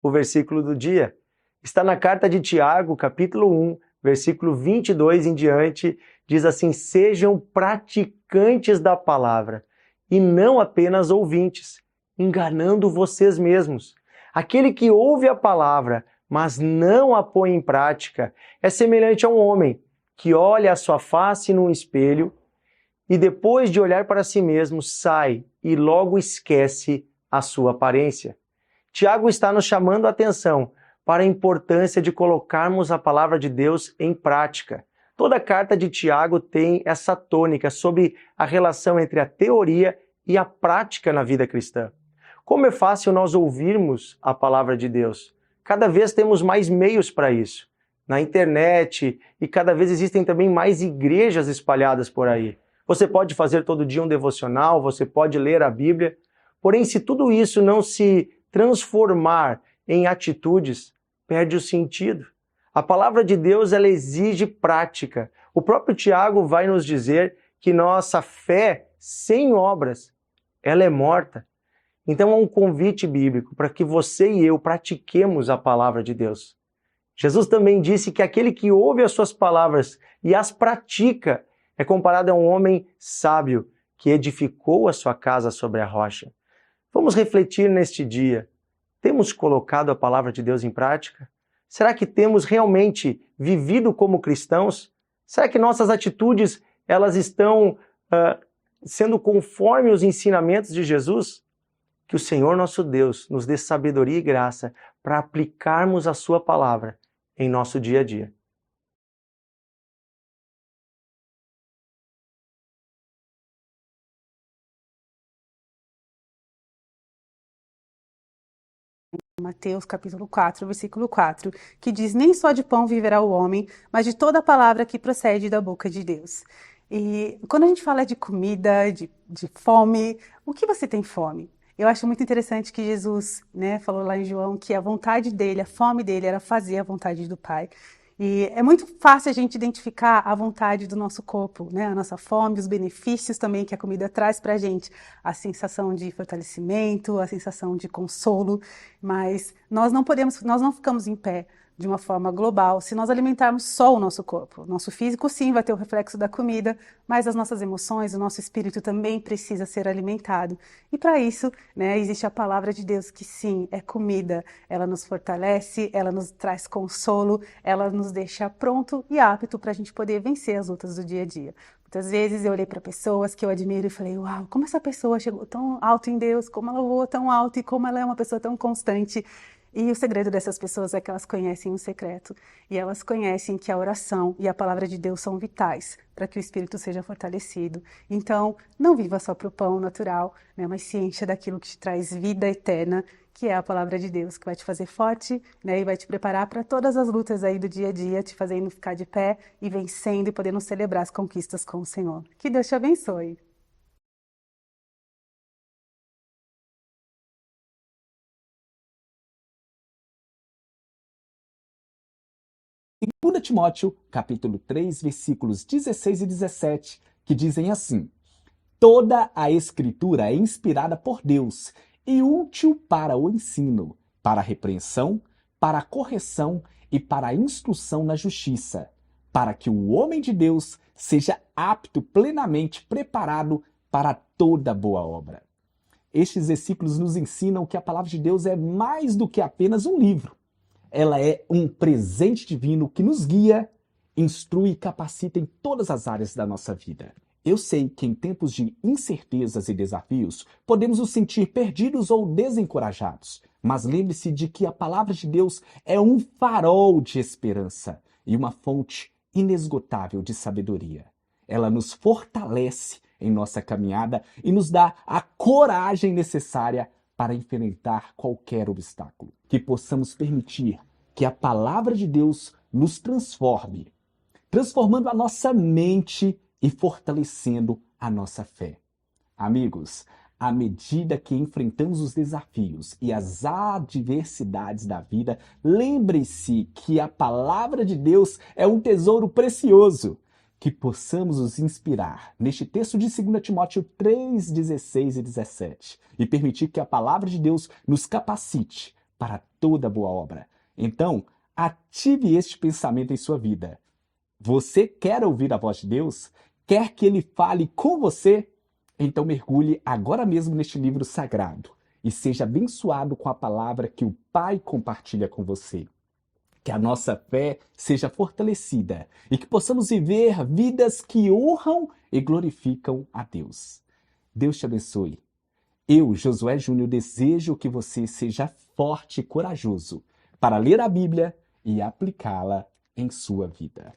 o versículo do dia. Está na carta de Tiago, capítulo 1, versículo 22 em diante, diz assim: sejam praticantes da palavra e não apenas ouvintes, enganando vocês mesmos. Aquele que ouve a palavra, mas não a põe em prática, é semelhante a um homem que olha a sua face num espelho e depois de olhar para si mesmo, sai e logo esquece a sua aparência. Tiago está nos chamando a atenção para a importância de colocarmos a palavra de Deus em prática. Toda a carta de Tiago tem essa tônica sobre a relação entre a teoria e a prática na vida cristã. Como é fácil nós ouvirmos a palavra de Deus. Cada vez temos mais meios para isso. Na internet, e cada vez existem também mais igrejas espalhadas por aí. Você pode fazer todo dia um devocional, você pode ler a Bíblia. Porém, se tudo isso não se transformar em atitudes, perde o sentido. A palavra de Deus, ela exige prática. O próprio Tiago vai nos dizer que nossa fé sem obras, ela é morta. Então, há um convite bíblico para que você e eu pratiquemos a palavra de Deus. Jesus também disse que aquele que ouve as suas palavras e as pratica é comparado a um homem sábio que edificou a sua casa sobre a rocha. Vamos refletir neste dia. Temos colocado a palavra de Deus em prática? Será que temos realmente vivido como cristãos? Será que nossas atitudes elas estão sendo conforme os ensinamentos de Jesus? Que o Senhor nosso Deus nos dê sabedoria e graça para aplicarmos a sua palavra em nosso dia a dia. Mateus capítulo 4, versículo 4, que diz: nem só de pão viverá o homem, mas de toda palavra que procede da boca de Deus. E quando a gente fala de comida, de fome, o que você tem fome? Eu acho muito interessante que Jesus, falou lá em João que a vontade dele, a fome dele era fazer a vontade do Pai. E é muito fácil a gente identificar a vontade do nosso corpo, a nossa fome, os benefícios também que a comida traz para a gente, a sensação de fortalecimento, a sensação de consolo, mas nós não ficamos em pé de uma forma global se nós alimentarmos só o nosso corpo. Nosso físico, sim, vai ter o reflexo da comida, mas as nossas emoções, o nosso espírito também precisa ser alimentado. E para isso, existe a palavra de Deus que, sim, é comida. Ela nos fortalece, ela nos traz consolo, ela nos deixa pronto e apto para a gente poder vencer as lutas do dia a dia. Muitas vezes eu olhei para pessoas que eu admiro e falei: uau, como essa pessoa chegou tão alto em Deus, como ela voa tão alto e como ela é uma pessoa tão constante. E o segredo dessas pessoas é que elas conhecem um secreto. E elas conhecem que a oração e a palavra de Deus são vitais para que o espírito seja fortalecido. Então, não viva só para o pão natural, mas se encha daquilo que te traz vida eterna, que é a palavra de Deus, que vai te fazer forte, e vai te preparar para todas as lutas aí do dia a dia, te fazendo ficar de pé e vencendo e podendo celebrar as conquistas com o Senhor. Que Deus te abençoe. Em 2 Timóteo, capítulo 3, versículos 16 e 17, que dizem assim: toda a Escritura é inspirada por Deus e útil para o ensino, para a repreensão, para a correção e para a instrução na justiça, para que o homem de Deus seja apto, plenamente preparado para toda boa obra. Estes versículos nos ensinam que a palavra de Deus é mais do que apenas um livro. Ela é um presente divino que nos guia, instrui e capacita em todas as áreas da nossa vida. Eu sei que em tempos de incertezas e desafios, podemos nos sentir perdidos ou desencorajados. Mas lembre-se de que a palavra de Deus é um farol de esperança e uma fonte inesgotável de sabedoria. Ela nos fortalece em nossa caminhada e nos dá a coragem necessária para enfrentar qualquer obstáculo. Que possamos permitir que a palavra de Deus nos transforme, transformando a nossa mente e fortalecendo a nossa fé. Amigos, à medida que enfrentamos os desafios e as adversidades da vida, lembre-se que a palavra de Deus é um tesouro precioso. Que possamos nos inspirar neste texto de 2 Timóteo 3, 16 e 17 e permitir que a palavra de Deus nos capacite para toda boa obra. Então, ative este pensamento em sua vida. Você quer ouvir a voz de Deus? Quer que Ele fale com você? Então mergulhe agora mesmo neste livro sagrado e seja abençoado com a palavra que o Pai compartilha com você. Que a nossa fé seja fortalecida e que possamos viver vidas que honram e glorificam a Deus. Deus te abençoe. Eu, Josué Júnior, desejo que você seja forte e corajoso para ler a Bíblia e aplicá-la em sua vida.